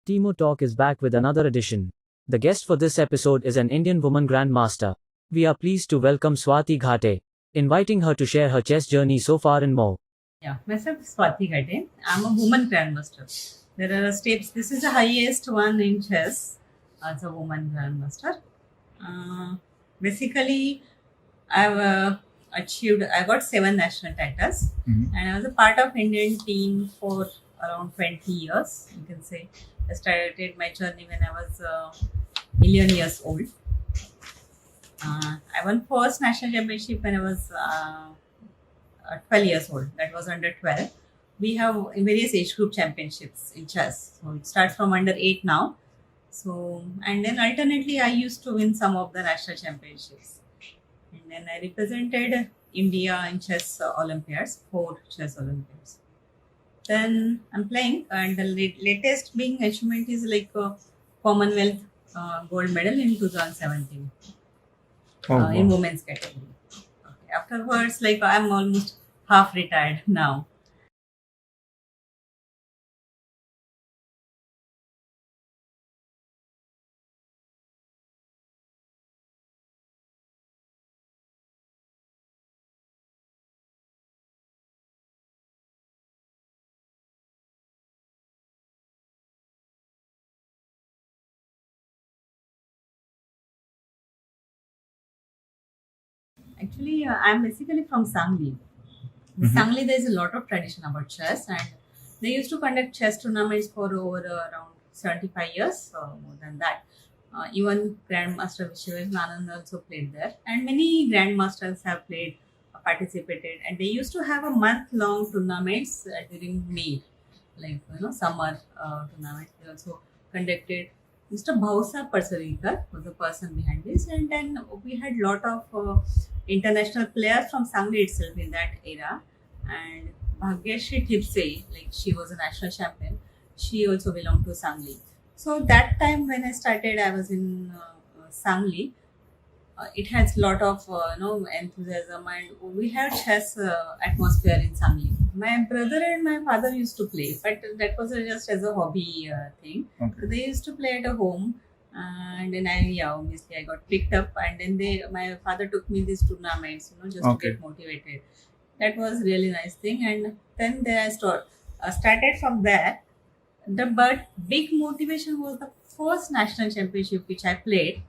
Timo Talk is back with another edition. The guest for this episode is an Indian woman grandmaster. We are pleased to welcome Swati Ghate, inviting her to share her chess journey so far and more. Yeah, myself is Swati Ghate. I'm a woman grandmaster. There are steps. This is the highest one in chess as a woman grandmaster. Uh, Basically, I've I got 7 national titles, and I was a part of Indian team for around 20 years. You can say I started my journey when I was 11 years old. I won first national championship when I was 12 years old. That was under 12. We have various age group championships in chess. So it starts from under 8 now. So, and then alternately, I used to win some of the national championships. And then I represented India in chess Olympiads, 4 chess Olympiads. Then I'm playing, and the latest being achievement is like a Commonwealth gold medal in 2017 in women's category. Okay. Afterwards, like I'm almost half retired now. Actually, I'm basically from Sangli. In Sangli, there is a lot of tradition about chess, and they used to conduct chess tournaments for over around 75 years, more than that. Even Grandmaster Vishwanan also played there, and many grandmasters have played, participated, and they used to have a month-long tournaments during May, like summer tournament. They also conducted. Mr. Bhausa Parsarikar was the person behind this, and then we had lot of international players from Sangli itself in that era, and Bhagyashri Tipse, like she was a national champion. She also belonged to Sangli. So that time when I started, I was in Sangli. It has lot of enthusiasm, and we had chess atmosphere in Sangli. My brother and my father used to play, but that was just as a hobby thing. Okay. So they used to play at a home, and then obviously I got picked up, and then my father took me these tournaments, just to Okay. get motivated. That was really nice thing, and then I started from there. But big motivation was the first national championship which I played.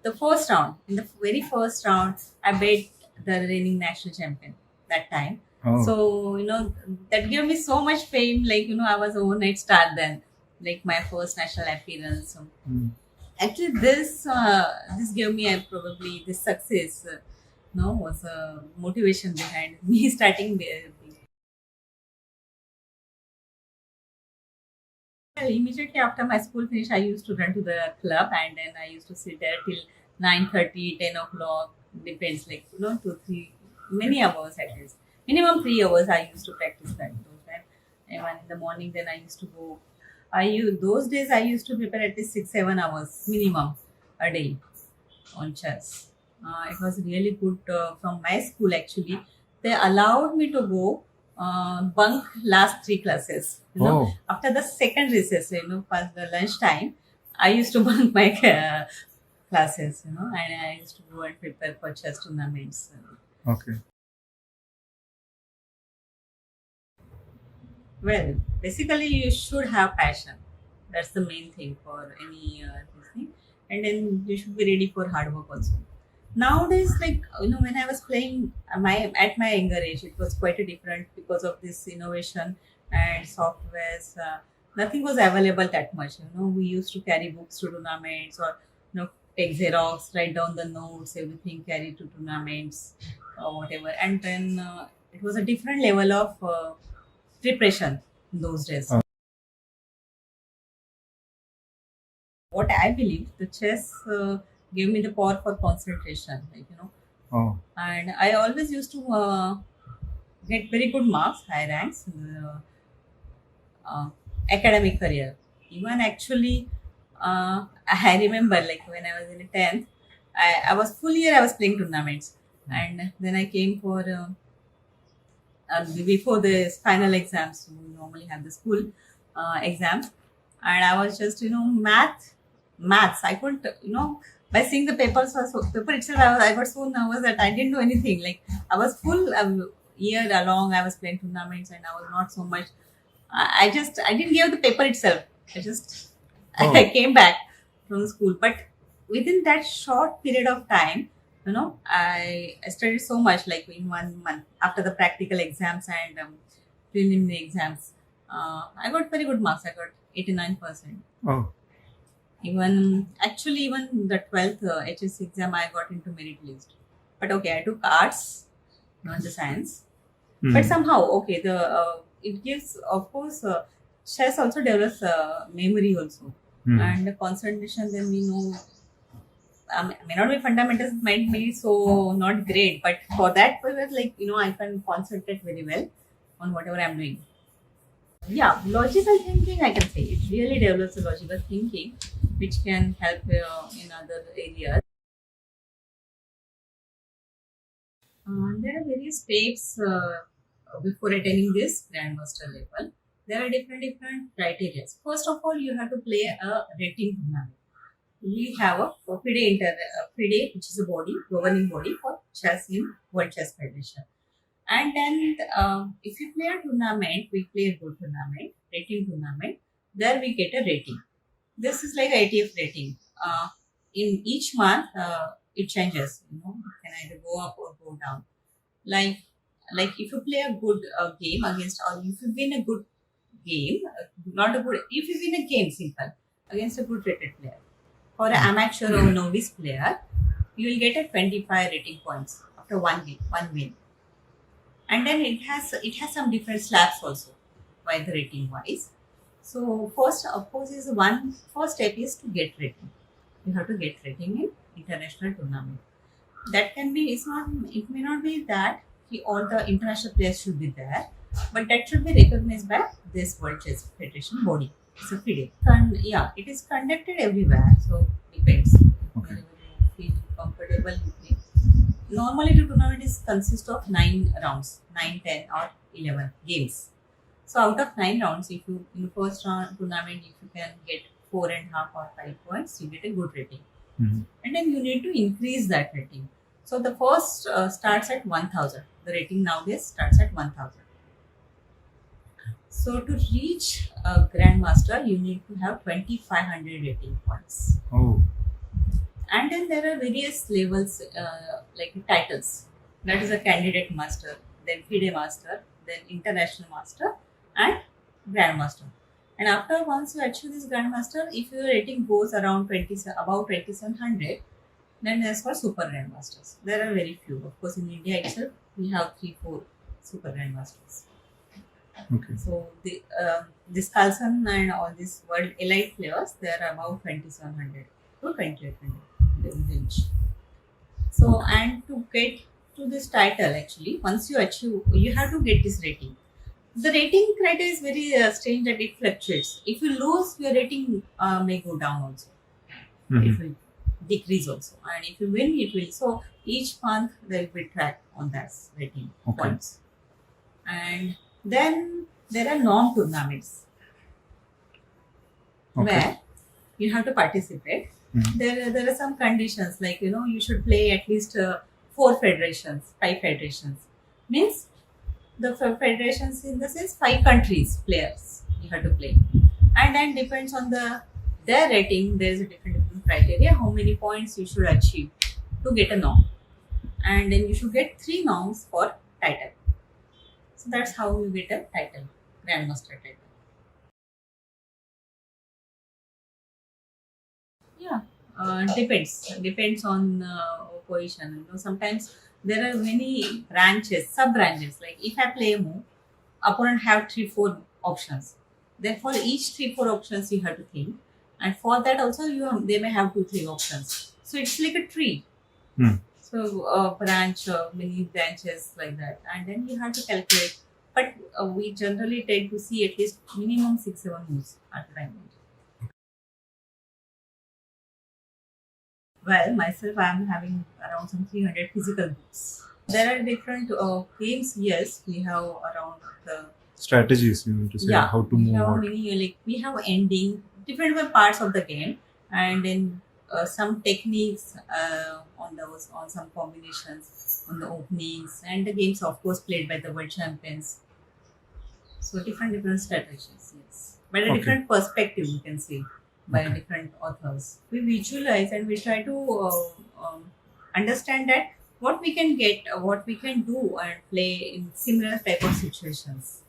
The first round, in the very first round, I beat the reigning national champion that time. Oh. So that gave me so much fame. Like I was overnight star then, like my first national appearance. So, actually, this gave me probably this success. Was a motivation behind me starting there. Well, immediately after my school finished, I used to run to the club, and then I used to sit there till 9:30, 10 o'clock. Depends, like 2, 3, many hours at least. Minimum 3 hours I used to practice that those time. And when in the morning, then I used to go. Those days I used to prepare at least 6, 7 hours minimum a day on chess. It was really good from my school actually. They allowed me to go bunk last 3 classes. After the second recess, past the lunch time, I used to bunk my classes. And I used to go and prepare for chess tournaments. Okay. Well, basically, you should have passion. That's the main thing for any this thing, and then you should be ready for hard work also. Nowadays, like when I was playing at my younger age, it was quite a different because of this innovation and softwares. Nothing was available that much. We used to carry books to tournaments, or take Xerox, write down the notes, everything, carry to tournaments or whatever, and then it was a different level of preparation in those days. What I believe, the chess gave me the power for concentration, Oh. and I always used to get very good marks, high ranks in the academic career. Even actually, I remember like when I was in the 10th, I was full year I was playing tournaments, and then I came for before the final exams. We normally have the school exams. and I was just maths. I couldn't by seeing the paper itself, I got so nervous that I didn't do anything. Like I was full year along, I was playing tournaments, and I was not so much. I didn't give the paper itself. I just Oh. I came back from school, but within that short period of time, I studied so much. Like in 1 month after the practical exams and preliminary exams, I got very good marks. I got 89%. Oh. Even the 12th HSC exam, I got into merit list. But okay, I took arts, not the science. But somehow, okay, the it gives, of course, chess also develops memory also, and the concentration. Then we know, may not be fundamentals, might be so not great, but for that purpose, like I can concentrate very well on whatever I'm doing. Yeah, logical thinking, I can say it really develops a logical thinking, which can help in other areas. There are various steps before attaining this grandmaster level. There are different criteria. First of all, you have to play a rating tournament. We have a FIDE, which is a governing body for chess in World Chess Federation. And then, if you play a tournament, we play a good tournament, rating tournament. There we get a rating. This is like ATF rating. In each month, it changes. It can either go up or go down. Like if you play a good game against, or if you win a good game, if you win a game simple against a good rated player, for an amateur or novice player, you will get a 25 rating points after one win. And then it has some different slabs also by the rating wise. So first, of course, first step is to get rating. You have to get rating in international tournament. That can be, it may not be that all the international players should be there, but that should be recognized by this World Chess Federation body. It's a FIDE. And yeah, it is conducted everywhere, so depends. Okay. Wherever you feel comfortable, you play. Normally, the tournament consists of 9 rounds, 9, 10, or 11 games. So out of 9 rounds, if you in the first round tournament, if you can get 4.5 or 5 points, you get a good rating. And then you need to increase that rating. So the first starts at 1000. The rating nowadays starts at 1000. So to reach a grandmaster, you need to have 2500 rating points. Oh. And then there are various levels like titles. That is a candidate master, then FIDE master, then international master, and grandmaster. And after once you achieve this grandmaster, if your rating goes around about 2700, then there's for super grandmasters. There are very few. Of course, in India itself, we have 3-4 super grandmasters. Okay. So this Carlson and all these world elite players, they are about 2700 to 2800 range. So and to get to this title, actually, once you achieve, you have to get this rating. The rating criteria is very strange that it fluctuates. If you lose, your rating may go down also. It will decrease also, and if you win, it will. So each month there will be track on that rating points. And then there are non-tournaments where you have to participate. There are some conditions like you should play at least 5 federations. Means the federations in the sense 5 countries players you have to play, and then depends on their rating. There is a different criteria how many points you should achieve to get a norm, and then you should get 3 norms for title. So that's how you get a title, grandmaster title. Yeah, depends on position. Sometimes there are many sub branches. Like if I play a move, opponent have 3-4 options. Therefore, each 3-4 options you have to think, and for that also they may have 2-3 options. So it's like a tree. So branch, many branches like that, and then you have to calculate. But we generally tend to see at least minimum 6-7 moves at a time. Well, myself, I am having around some 300 physical books. There are different games. Yes, we have around the Strategies, you mean to say, how to we move have out. many, like we have ending, different parts of the game, and then some techniques on some combinations on the openings, and the games of course played by the world champions. So different strategies, yes, but a Okay. different perspective you can see by Okay. different authors. We visualize and we try to understand that what we can get, what we can do and play in similar type of situations.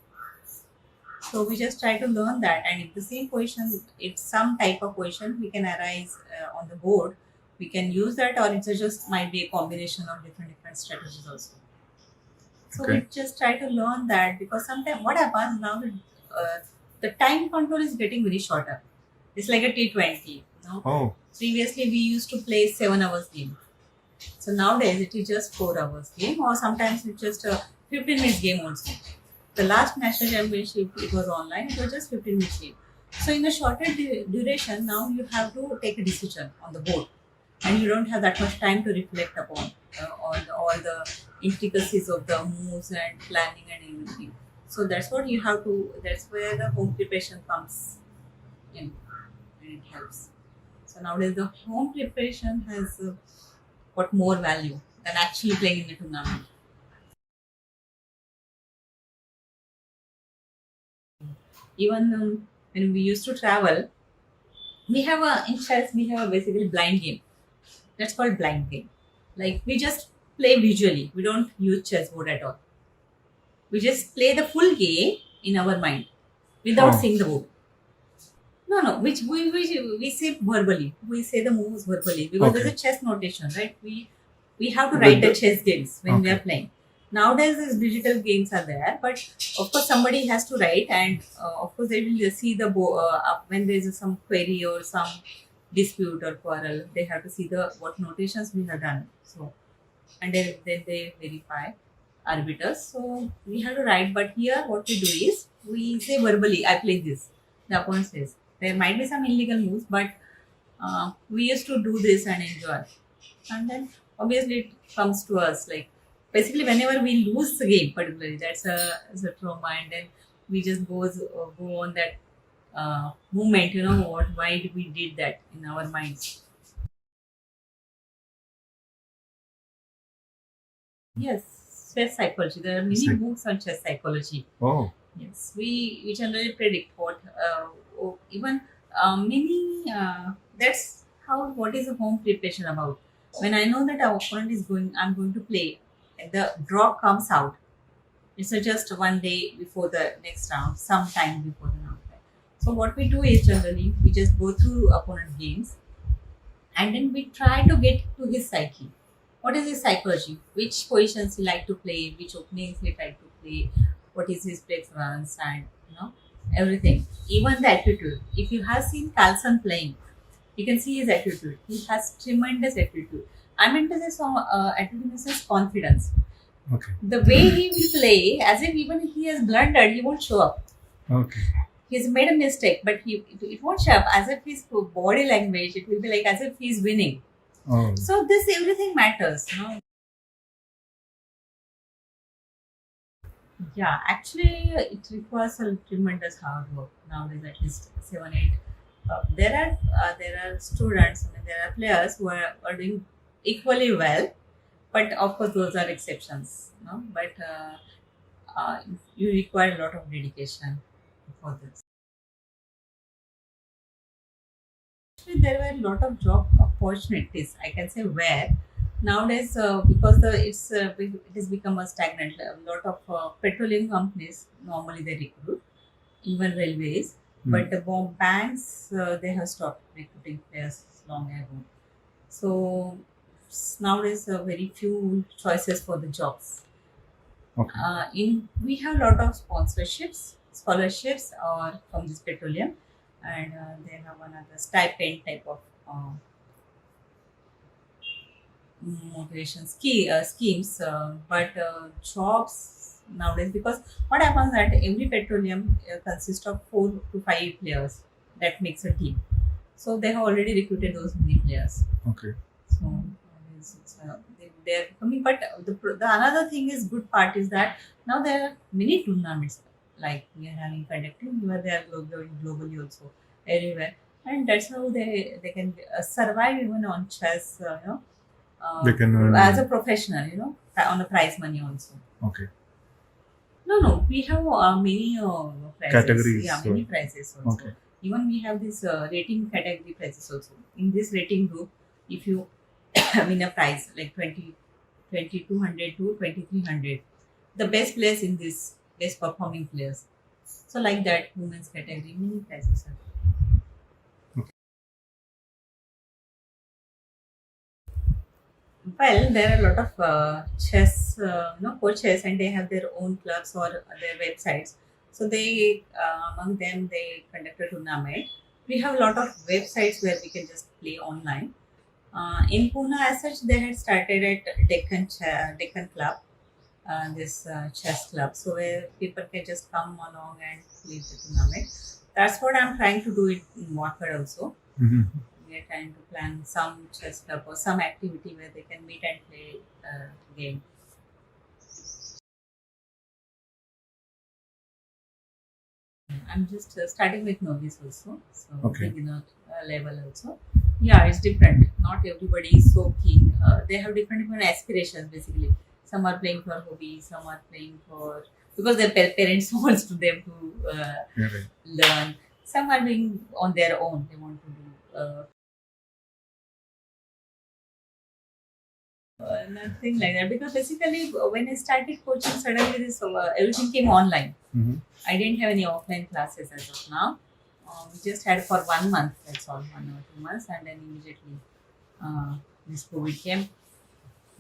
So we just try to learn that, and if the same question, if some type of question we can arise on the board, we can use that, or it just might be a combination of different strategies also. So we Okay. just try to learn that, because sometimes what happens now, the time control is getting very shorter. It's like a T20. Oh, Previously we used to play 7 hours game. So nowadays it is just 4 hours game, or sometimes it's just a 15 minutes game also. The last national championship it was online. It was just 15 minutes game. So in a shorter duration, now you have to take a decision on the board, and you don't have that much time to reflect upon all the intricacies of the moves and planning and everything. So that's what you have to. That's where the home preparation comes in, and it helps. So nowadays the home preparation has got more value than actually playing in the tournament. Even when we used to travel, we have a in chess we have a basically blind game. That's called blind game. Like we just play visually. We don't use chessboard at all. We just play the full game in our mind without Oh. seeing the board. No, which we say verbally. We say the moves verbally, because there's a Okay. chess notation, right? We have to With write the the- chess games when we Okay. are playing. Nowadays, these digital games are there, but of course, somebody has to write, and of course, they will see the when there is some query or some dispute or quarrel. They have to see the what notations we have done. So, and then they verify arbiters. So we have to write, but here what we do is we say verbally, I play this. The opponent says there might be some illegal moves, but we used to do this and enjoy. And then obviously it comes to us like basically whenever we lose the game, particularly that's a trauma, and then we just go on that moment. You know what? Why did we did that in our minds? Yes, chess psychology. There are many Psych- books on chess psychology. Oh, Yes, we generally predict what even many. That's how what is a home preparation about. When I know that our opponent is going, I'm going to play, and the draw comes out. It's just one day before the next round, sometime before the round. So what we do is generally we just go through opponent games, and then we try to get to his psyche. What is his psychology? Which positions he like to play? Which openings he like to play? What is his preference? And everything. Even the attitude. If you have seen Carlson playing, you can see his attitude. He has tremendous attitude. I mean, this is attitude in the sense confidence. okay. The way he will play, as if even if he has blundered, he won't show up. Okay. He's made a mistake, but it won't show up as if his body language. It will be like as if he's winning. Oh, So this everything matters. Yeah, actually, it requires a tremendous hard work nowadays. At least 7, 8. There are students. I mean, there are players who are doing equally well, but of course those are exceptions. But you require a lot of dedication for this. Actually, there were a lot of job opportunities. I can say where nowadays because it has become a stagnant. A lot of petroleum companies normally they recruit, even railways, but the banks they have stopped recruiting players long ago. So nowadays very few choices for the jobs. okay. In we have a lot of sponsorships, scholarships, or from this petroleum, and they have another stipend type of motivation schemes. But jobs nowadays, because what happens that every petroleum consists of 4 to 5 players that makes a team. So they have already recruited those many players. Okay. So they are coming. But the another thing is good part is that now there are many tournaments like we are having conducting. They are going globally also. everywhere, and that's how they can survive even on chess. They can earn. As a professional, on a prize money also. Okay. No, we have many prizes. Categories, Yeah, so- many prizes also. Okay. Even we have this rating category prizes also. In this rating group, if you win a prize like 2200 to 2300, the best players in this, best performing players. So like that, women's category, many prizes are. Well, there are a lot of chess, coaches, and they have their own clubs or their websites. So they, among them, they conduct a tournament. We have a lot of websites where we can just play online. In Pune, as such, they had started at Deccan Club, this chess club, so where people can just come along and play the tournament. That's what I'm trying to do it in Watford also. Mm-hmm. We are trying to plan some chess club or some activity where they can meet and play game. I'm just starting with novice also, so Okay. beginner level also. Yeah, it's different. Not everybody is so keen. They have different aspirations basically. Some are playing for hobby, some are playing for because their parents wants to them to Yeah, right. learn. Some are doing on their own. They want to do. Nothing like that, because basically when I started coaching, suddenly this everything came online. Mm-hmm. I didn't have any offline classes as of now. We just had for 1 month, that's all, 1 or 2 months, and then immediately this COVID came.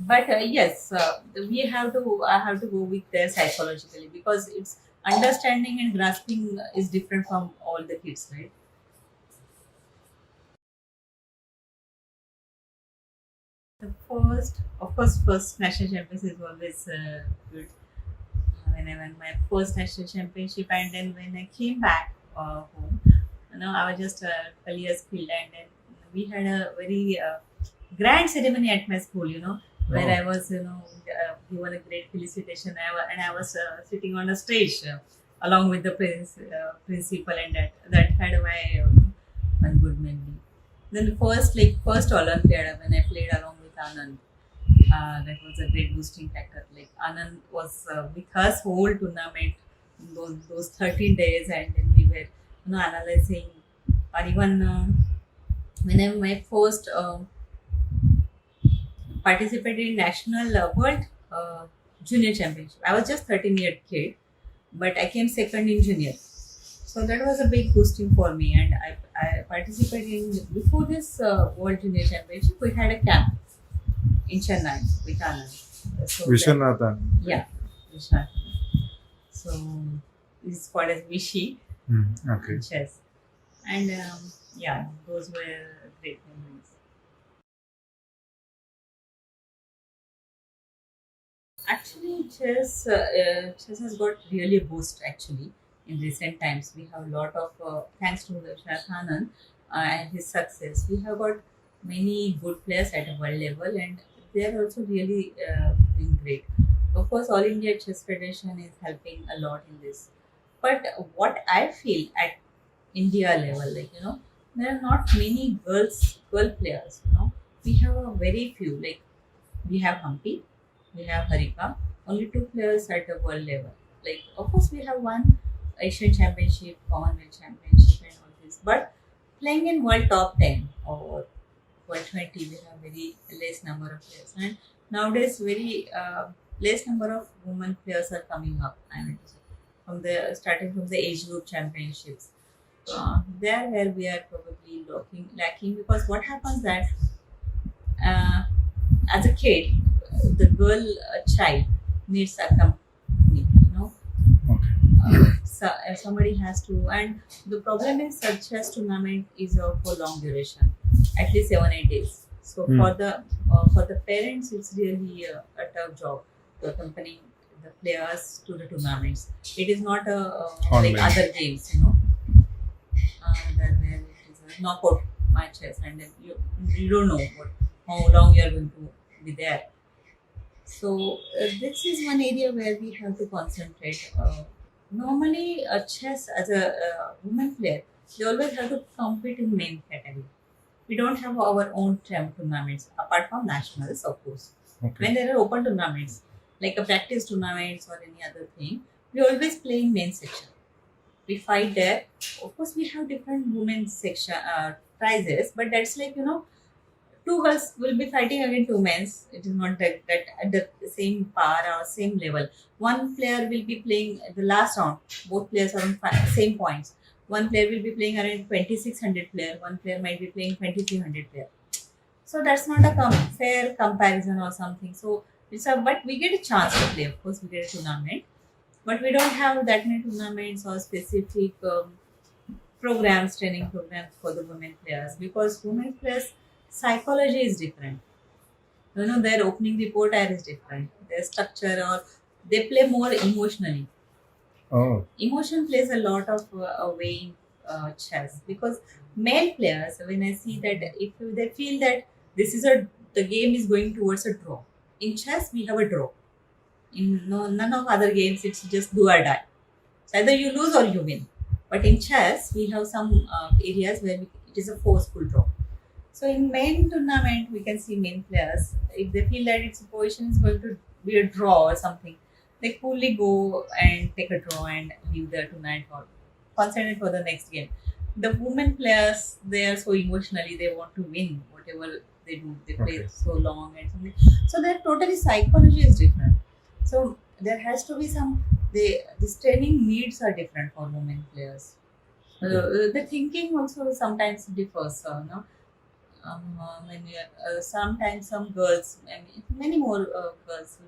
But yes, we have to. I have to go with there psychologically, because it's understanding and grasping is different from all the kids, right? The first, of course, first national championship is always good. When I won my first national championship, and then when I came back home, I was just 12 years kid, and then we had a very grand ceremony at my school, where Oh. I was, given a great felicitation. And I was sitting on a stage along with the principal, and that had my one good memory. Then the first Olympiad when I played along with Anand. That was a great boosting factor. Like Anand was with us whole tournament, those 13 days, and then we were analyzing, or even when I my first participated in national world junior championship. I was just 13-year kid, but I came second in junior. So that was a big boosting for me, and I participated in before this world junior championship. We had a camp in Chennai with Anand. So Vishwanathan. yeah, Vishnu. So it's called as Vishi Okay. chess, and yeah, those were great memories. Actually, chess has got really a boost. Actually, in recent times, we have a lot of thanks to Shrathanan and his success. We have got many good players at a world level, and they are also really doing great. Of course, All India Chess Federation is helping a lot in this. But what I feel at India level, there are not many girl players. We have a very few. Like we have Humpy, we have Harika, only two players at the world level. Like, of course, we have one Asian Championship, Commonwealth Championship, and all this. But playing in World Top 10 or World 20, we have very less number of players. And nowadays, very less number of women players are coming up. I mean, starting from the age group championships. There where we are probably lacking, because what happens that uh, as a kid, the girl child needs a company, Okay. so somebody has to, and the problem is such chess tournament is for long duration, at least 7-8 days. So for the parents, it's really a tough job to accompany the players to the tournaments. It is not like Online. other games, where it is a knockout matches, and then you don't know how long you are going to be there. So this is one area where we have to concentrate. Normally, chess as a woman player, they always have to compete in main category. We don't have our own tournaments apart from nationals, of course. Okay. When there are open tournaments, like a practice tournaments or any other thing, we always play in main section. We fight there. Of course, we have different women's section prizes, but that's like, two girls will be fighting against two men. It is not that at the same par or same level. One player will be playing the last round. Both players are on same points. One player will be playing around 2600 player. One player might be playing 2300 player. So that's not a fair comparison or something. So but we get a chance to play. Of course, we get a tournament, but we don't have that many tournaments or specific programs, training programs for the women players, because women players psychology is different. Their opening report is different. Their structure, or they play more emotionally. Oh, Emotion plays a lot of way in chess, because male players, when I see that, if they feel that the game is going towards a draw. In chess, we have a draw. In none of other games, it's just do or die. So either you lose or you win. But in chess, we have some areas where it is a forceful draw. So in main tournament, we can see main players, if they feel that its position is going to be a draw or something, they coolly go and take a draw and leave the tournament or concentrate for the next game. The women players, they are so emotionally, they want to win whatever they do. They play Okay. so long and something. So their totally psychology is different. So there has to be this training needs are different for women players. The thinking also sometimes differs. When sometimes some girls, many more girls,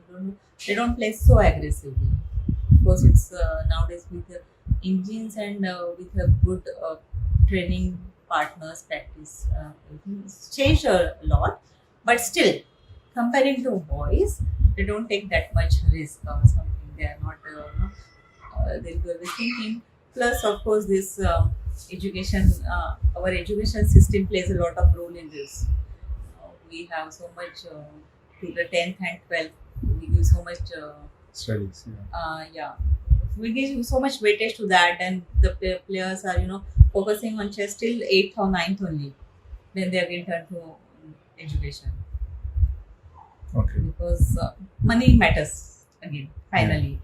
they don't play so aggressively, because it's nowadays with the engines and with a good training partners practice, it's changed a lot, but still comparing to boys, they don't take that much risk or something. They are not they'll be always thinking. Plus, of course, this education, our education system plays a lot of role in this. We have so much to the 10th and 12th. We give so much, studies. Yeah. yeah, we give so much weightage to that, and the players are, focusing on chess till 8th or 9th only. Then they again turn to education, Okay. because money matters again, finally.